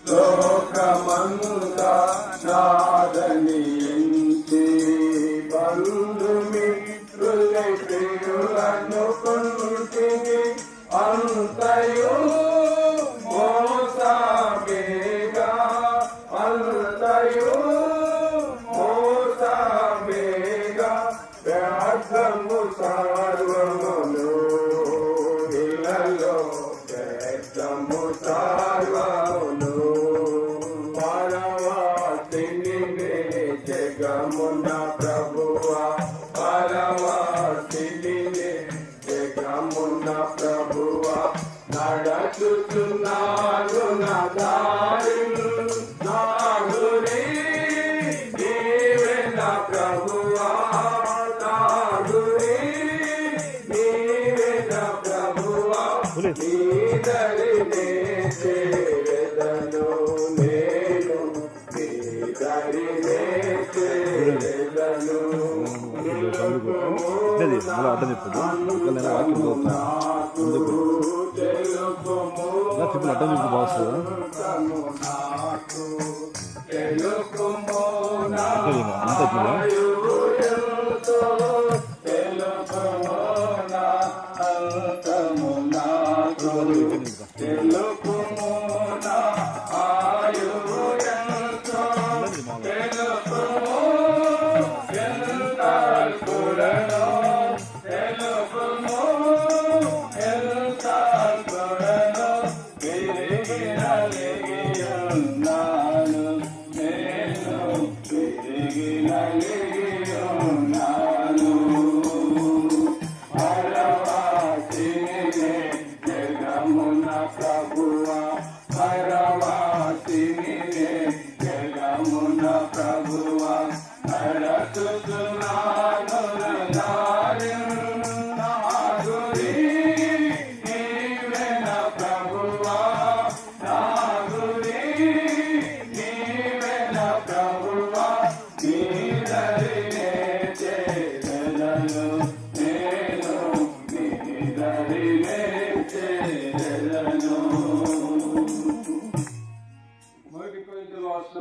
లోకమంతా నాదని ఎంచి బంధుమిత్రులై ప్రియులనుకుంటిని అంతయు మోసమేగా అంతయు మోసమేగా వ్యర్థము సర్వమును ఇలలో వ్యర్థము సర్వమును పరవాసిని జగమున ప్రభువా పరవాసిని జగమున ప్రభువా నడచుచున్నాను నా దారి నా గురి నీవే నా ప్రభువా నా గురి నీవే నా ప్రభువా నీ దరినే చేరదను నేను నీ దరినే చేరదను అడ్డం చెప్తుంది అడ్డం చెప్పు బాస్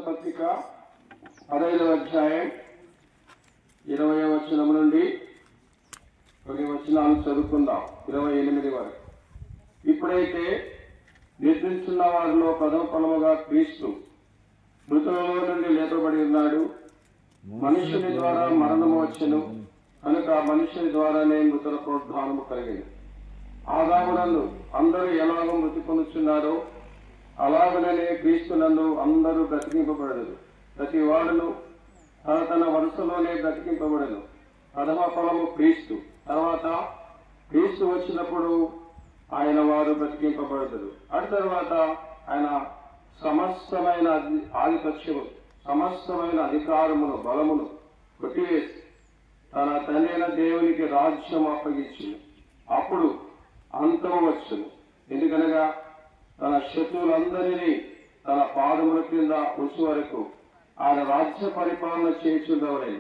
పత్రిక 15వ అధ్యాయం 20వ వచనం నుండి కొన్ని వచనాలు చదువుకుందాం 28 వరకు. ఇప్పుడైతే నిద్రించున్న వారిలో ప్రథమ ఫలముగా క్రీస్తు మృతులలో నుండి లేపబడి ఉన్నాడు. మనుషుని ద్వారా మరణము వచ్చెను కనుక మనుషుని ద్వారానే మృతుల పునరుద్ధానము కలిగింది. ఆదామునందు అందరూ ఎలాగో మృతి పొందుతున్నారో అలాగనే క్రీస్తునందు అందరూ బ్రతికింపబడదు. ప్రతి వాడును తన తన వరుసలోనే బ్రతికింపబడను. ప్రథమ ఫలము క్రీస్తు, తర్వాత క్రీస్తు వచ్చినప్పుడు ఆయన వారు బ్రతికింపబడతారు. అటు తర్వాత ఆయన సమస్తమైన ఆధిపత్యము సమస్తమైన అధికారమును బలమును కొట్టివేసి తన తండ్రైన దేవునికి రాజ్యం అప్పగించింది. అప్పుడు అంతము వచ్చును. ఎందుకనగా తన శత్రువులందరినీ తన పాదముల క్రింద ఉంచు వరకు ఆయన రాజ్య పరిపాలన చేయుచుండవలేదు.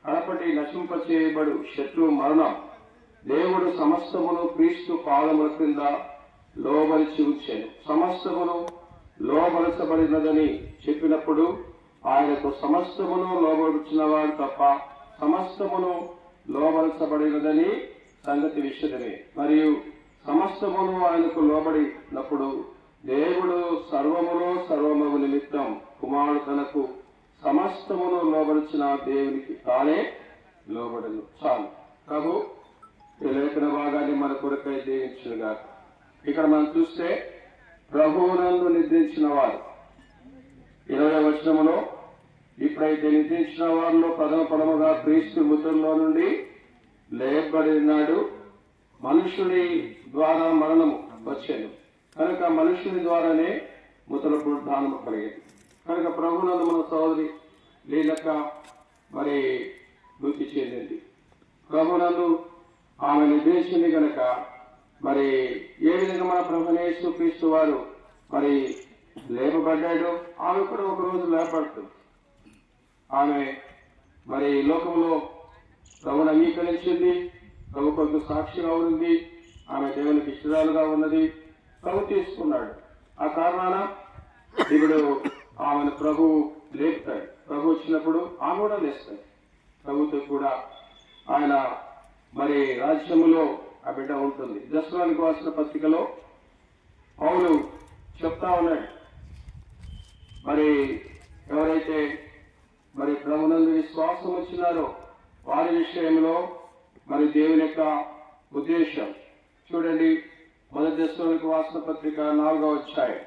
కడపటి నశింపచేయబడు శత్రువు మరణం దేవుడు సమస్తమును క్రీస్తు పాదముల క్రింద లోబలిచి ఉంచాను. సమస్తమును లోబలచబడినదని చెప్పినప్పుడు ఆయనకు సమస్తమును లోబడుచున్నవాడు తప్ప సమస్తమును లోబలచబడినదని సంగతి విషయమే. మరియు సమస్తమును ఆయనకు లోబడినప్పుడు దేవుడు సర్వము నిమిత్తం కుమారుడు తనకు సమస్తమును లోబడిచిన దేవునికి తానే లోబడను. చాలు. ప్రభు ఈ లేఖన భాగాన్ని మన కొరకై దీవించునుగా. ఇక్కడ మనం చూస్తే ప్రభువునందు నిద్రించిన వారు 20వ వచనములో ఇప్పుడైతే నిద్రించిన వారిలో ప్రథమ ఫలముగా క్రీస్తు మృతుల్లో నుండి లేపబడి ఉన్నాడు. మనుషుని ద్వారా మరణము వచ్చాను కనుక మనుషుని ద్వారానే మృతుల పునరుద్ధానము కలిగేది. కనుక ప్రభువునందు మన సోదరి లీలక మరి మృతి చెందింది. ప్రభువునందు ఆమె నిర్దేశించింది కనుక మరి ఏ విధంగా మన ప్రభువైన యేసు క్రీస్తు వారు మరి లేపబడ్డాడు, ఆమె కూడా ఒక రోజు లేపబడుతుంది. ఆమె మరి లోకంలో ప్రభువును అంగీకరించింది, ప్రభు కొరకు సాక్షిగా ఉంది, ఆమె దేవునికి ఇష్టరాలుగా ఉన్నది. ప్రభు తీసుకున్నాడు. ఆ కారణాన ఇప్పుడు ఆమెను ప్రభు లేపుతాడు. ప్రభు వచ్చినప్పుడు ఆమె కూడా లేస్తాడు. ప్రభుతో కూడా ఆయన మరి రాజ్యములో ఆ బిడ్డ ఉంటుంది. దశలోనికి వాసిన పత్రికలో పౌలు చెప్తా ఉన్నాడు, మరి ఎవరైతే మరి ప్రభునందు విశ్వాసం వచ్చినారో వారి విషయంలో మరి దేవుని యొక్క ఉద్దేశం చూడండి. మొదటి దశలోనికి వాసిన పత్రిక 4వ అధ్యాయం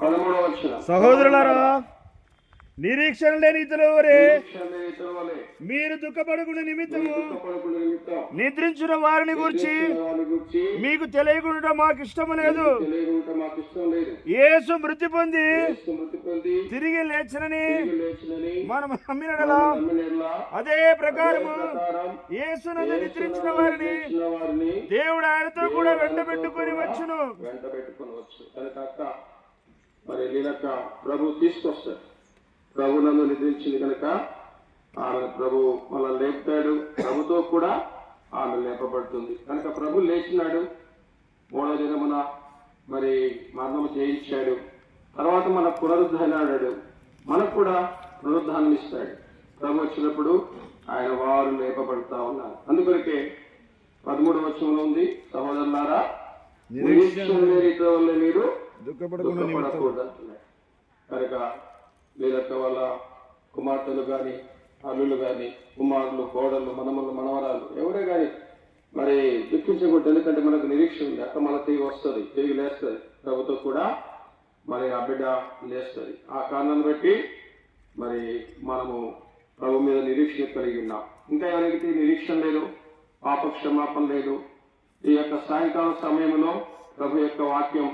13వ వచనం. సహోదరులారా, నిరీక్షణ లేని ఇతరుల వలె మీరు దుఃఖపడకుండా నిమిత్తము నిద్రించిన వారిని గురించి మీకు తెలియకుండా మాకు ఇష్టం లేదు. యేసు మృతి పొంది తిరిగి లేచనని మనం నమ్మినలా అదే ప్రకారము యేసునందు నిద్రించిన వారిని దేవుడు ఆయనతో కూడా వెంటబెట్టుకొని వచ్చును. మరి లీలక ప్రభు తీసుకొస్తాడు. ప్రభు నన్ను నిద్రించింది కనుక ఆమె ప్రభు మళ్ళా లేపుతాడు. ప్రభుతో కూడా ఆమె లేపబడుతుంది కనుక ప్రభు లేచినాడు. 3వ దినమున మరి మరణము చేయించాడు. తర్వాత మన పునరుద్ధానాడు. మనకు కూడా పునరుద్ధానం ఇస్తాడు. ప్రభు వచ్చినప్పుడు ఆయన వారు లేపబడతా ఉన్నారు. అందుకొరకే 13వ వచనంలో ఉంది, సహోదరులారా నిరీక్షణ వల్ల మీరు దుఃఖపడకూడదు అంటున్నాడు. కనుక లేదక్క వాళ్ళ కుమార్తెలు కానీ అల్లులు కానీ కుమారులు కోడళ్ళు మనములు మనవరాలు ఎవరే కానీ మరి దుఃఖించకూడదు. ఎందుకంటే మనకు నిరీక్షణ ఉంది. అక్క మన తిరిగి వస్తుంది, తిరిగి లేస్తుంది. ప్రభుతో కూడా మరి ఆ బిడ్డ లేస్తుంది. ఆ కారణాన్ని బట్టి మరి మనము ప్రభు మీద నిరీక్షణ కలిగి ఉన్నాం. ఇంకా ఎవరికి నిరీక్షణ లేదు, పాప క్షమాపణ లేదు. ఈ యొక్క సాయంకాలం సమయంలో ప్రభు యొక్క వాక్యం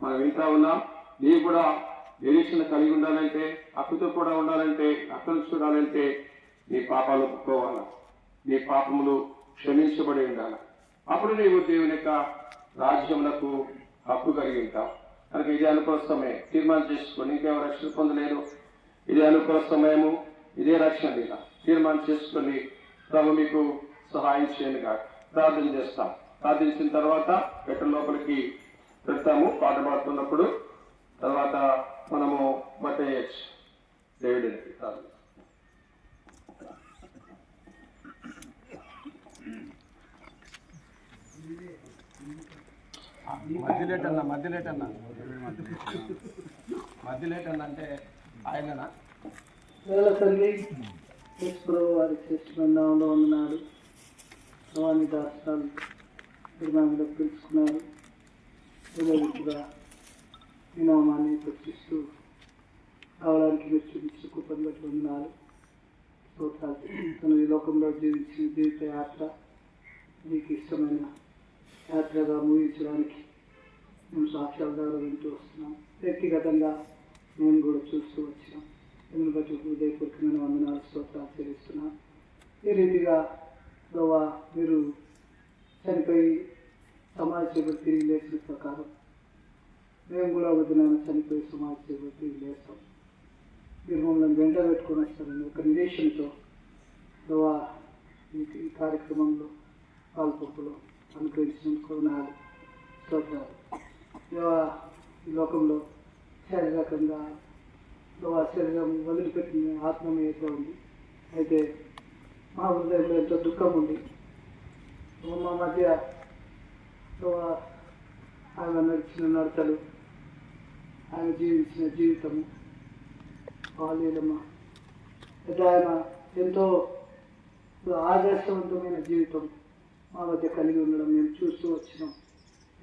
మనం వింటా ఉన్నాం. నీవు కూడా నిరీక్షణ కలిగి ఉండాలంటే, అక్కతో కూడా ఉండాలంటే, అక్కను చూడాలంటే నీ పాపాలు ఒప్పుకోవాలా, నీ పాపములు క్షమించబడి ఉండాలి. అప్పుడు నీవు దేవుని యొక్క రాజ్యములకు హక్కు కలిగి ఉంటావు. కనుక ఇదే అనుకూల సమయం. తీర్మానం చేసుకొని ఇంకెవరు రక్షణ పొందలేరు. ఇదే అనుకూల సమయము, ఇదే రక్షణ లీల. తీర్మానం చేసుకొని ప్రభు మీకు సహాయం చేయను కాక ప్రార్థన చేస్తాం. ప్రార్థించిన తర్వాత పెట్టె లోపలికి పెడతాము పాట పాడుతున్నప్పుడు. తర్వాత మనము బట్టేయచ్చు దేవుడికి. మధ్యలేటన్న అంటే ఆయననా? వేళ తల్లి ప్రభు వారి శ్రేష్ఠంలో ఉన్నాడు. సవాని దాస్తాలు నిర్మాణంలో పిలుచుకున్నారు. కూడా ఈ నామాన్ని ప్రశ్నిస్తూ కావడానికి మీరు చూపించిన కృపను బట్టి ఉన్నారు. తను ఈ లోకంలో జీవించిన జీవిత యాత్ర మీకు ఇష్టమైన యాత్రగా ముగించడానికి మేము సాక్ష్యాల ద్వారా వింటూ వస్తున్నాం. వ్యక్తిగతంగా మేము కూడా చూస్తూ వచ్చినాం. దీన్ని బట్టి హృదయపూర్వకమైన వందనాలు స్తోత్రాలు చెల్లిస్తున్నాం. ఈ రీతిగా మీరు చనిపోయి సమాజ సేవ తిరిగి లేచిన ప్రకారం మేము కూడా ఒక దినాన్ని చనిపోయి సమాజ సేవ తిరిగి లేస్తాం. మీరు మమ్మల్ని వెంట పెట్టుకొని వస్తారని ఒక నిరీక్షణతో ఈ కార్యక్రమంలో పాల్పొప్పులో అనుగ్రహించినందుకు వందనాలు స్తోత్రాలు. ఈ లోకంలో శారీరకంగా శరీరం వదిలిపెట్టిన ఆత్మీయత ఉంది. అయితే మా హృదయంలో ఎంతో దుఃఖం ఉంది. మా మధ్య ఆయన నడిచిన నడతలు, ఆయన జీవించిన జీవితము బాలేదమ్మ. అయితే ఆయన ఎంతో ఆదర్శవంతమైన జీవితం మా మధ్య కలిగి ఉండడం మేము చూస్తూ వచ్చినాం.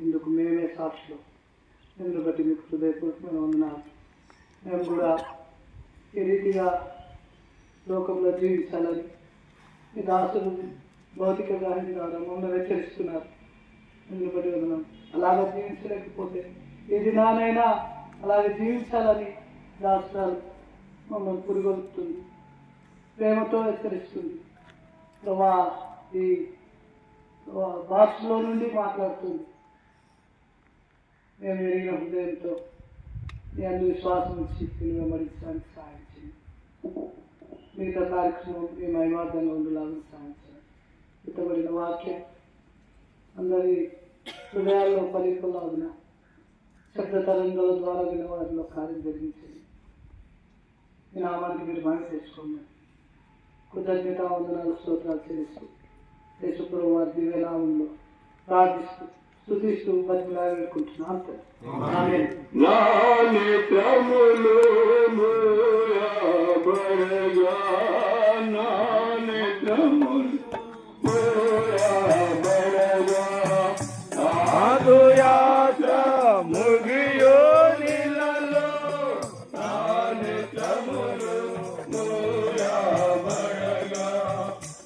ఇందుకు మేమే సాక్షులు. ఎందుకు బట్టి మీకు హృదయపూర్వకమైన వందనాలు. మేము కూడా ఈ రీతిగా లోకంలో జీవించాలని మీ దాసులు భౌతిక గాహిని ద్వారా మమ్మల్ని హెచ్చరిస్తున్నారు. ఎందుకు బట్టి వందనాం. అలాగే జీవించలేకపోతే ఏ దినానైనా అలాగే జీవించాలని దాసురాలు మమ్మల్ని పురిగొలుపుతుంది, ప్రేమతో హెచ్చరిస్తుంది. ప్రభా ఈ భాషలో నుండి మాట్లాడుతుంది. మేము ఎరిగిన హృదయంతో మీ అందు విశ్వాసం ఇచ్చి వెంబడించడానికి సాధించింది. మిగతా కార్యక్రమం మీ మహిమార్థంగా ఉండేలాగా సాధించాలి. ఇతబడిన వాక్యం అందరి హృదయాల్లో ఫలింపలాగున శబ్ద తరంగాల ద్వారా విన్న వారిలో కార్యం జరిగించండి. ఈ నామానికి మీరు మహిమ తెచ్చుకోండి. కృతజ్ఞత వందనాలు స్తోత్రాలు చెల్లిస్తూ యేసుప్రభు వారి దివ్యనామంలో ప్రార్థిస్తూ స్తుతిస్తూ బతిలా వేడుకుంటున్నాం. ఆమేన్. నా నేత్రములు మూయబడగా, నా నేత్రములు మూయబడగా, సాధు యాత్ర ముగియో నీళ్ళలో, నా నేత్రములు మూయబడగా,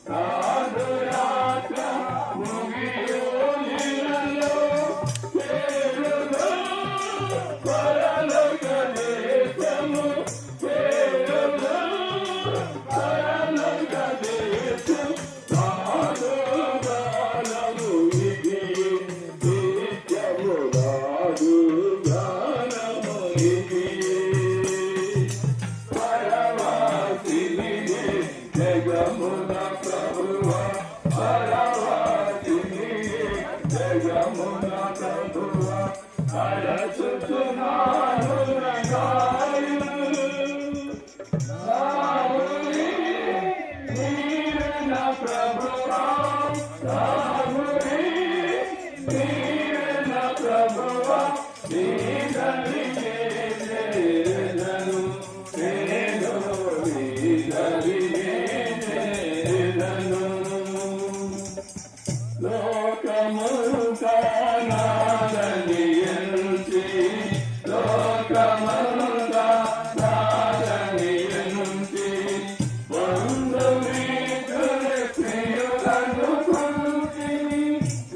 సాధు యాత్ర ముగియో నీళ్ళలో, చేరుగా పరలోక దేశము, చేరుగా పరలోక దేశం, సాధు గానము ఇది, నిత్యము సాధు గానము ఇది. పరవాసిని జగమున ప్రభువా, పరవాసిని జగమున ప్రభువా, అరచుచున్నాను నగాయు. సాముని నీవే నా ప్రభువా, సాముని నీవే నా ప్రభువా, నీ దరినే చేరను నేను, నీ దరినే చేరను. లోకముగా నాదని ఎంచి, లోకముగా నాదని ఎంచి, బంధుమిత్రుల ప్రియులను కూర్చి,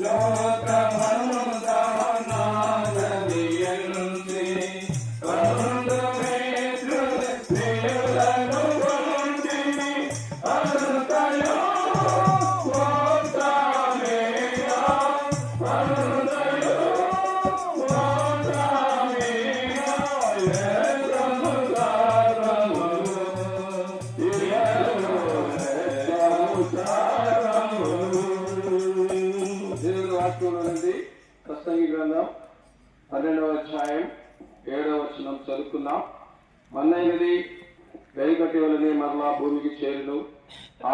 లోకముగా నాదని ఎంచి, బంధుమిత్రుల ప్రియులను కూర్చి, అంతయో దేవుని వాక్యంలో నుండి ప్రసంగి గ్రంథం 12వ అధ్యాయం 7వ వచనం చదువుకున్నాం. మన్నైనది వెలుగటి వలనే మరలా భూమికి చేరును,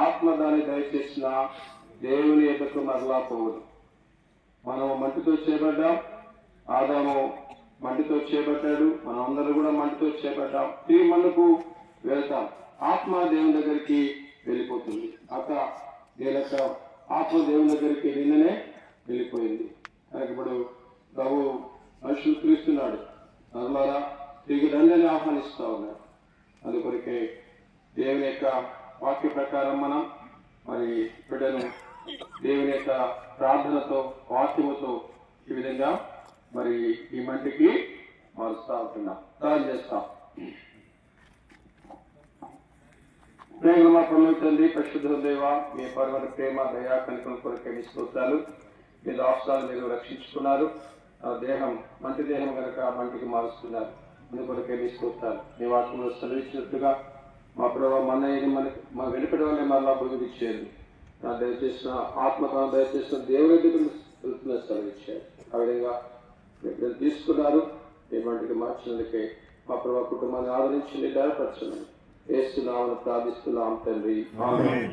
ఆత్మ దాన్ని దయచేసిన దేవుని ఎదుకు మరలా పోవును. మనం మంటితో చేయబడ్డాం, ఆదాము మంటితో చేయబడ్డాడు, మనం అందరూ కూడా మంటితో చేయబడ్డాం. తిరిగి మనకు వెళ్తాం, ఆత్మ దేవుని దగ్గరికి వెళ్ళిపోతుంది. అక్క దీనిక ఆత్మ దేవుని దగ్గరికి నిన్ననే వెళ్ళిపోయింది. కనుక ఇప్పుడు ప్రభు మనుషులు పిలుస్తున్నాడు, నరులారా తిరిగి రండి ఆహ్వానిస్తా ఉన్నాడు. అందుకొరికే దేవుని యొక్క వాక్య ప్రకారం మనం మరి బిడ్డను దేవుని యొక్క ప్రార్థనతో వాక్యముతో ఈ విధంగా మరి ఈ మంటికి మారుస్తా ఉంటున్నాం, ప్రార్థన చేస్తాం. ప్రేమ మా తండ్రి, పరిశుద్ధ దేవ, మీ పరమ ప్రేమ దయా కనికల కొరకే మీ స్తోత్రాలు. మీ రాష్ట్రాలు మీరు రక్షించుకున్నారు, ఆ దేహం మంటి దేహం కనుక మంటికి మారుస్తున్నారు. అందుకొరకే మీ స్తోత్రాలు. మీ వాక్యంలో సెలవిచ్చినట్టుగా మా ప్రభావ మన్నయ్యని మా వెనుకటి వల్లే మరలా భూమికి చేరింది. దయచేసిన ఆత్మకాలం దయచేసిన దేవుని వెళ్తున్న సెలవిచ్చారు. ఆ విధంగా మీరు తీసుకున్నారు. మీ మంటికి మార్చినందుకే మా ప్రభావ కుటుంబాన్ని ఆదరించి నిర్ధారపరచండి. యేసు నామమున ప్రార్థిస్తున్నాం తండ్రి, ఆమేన్.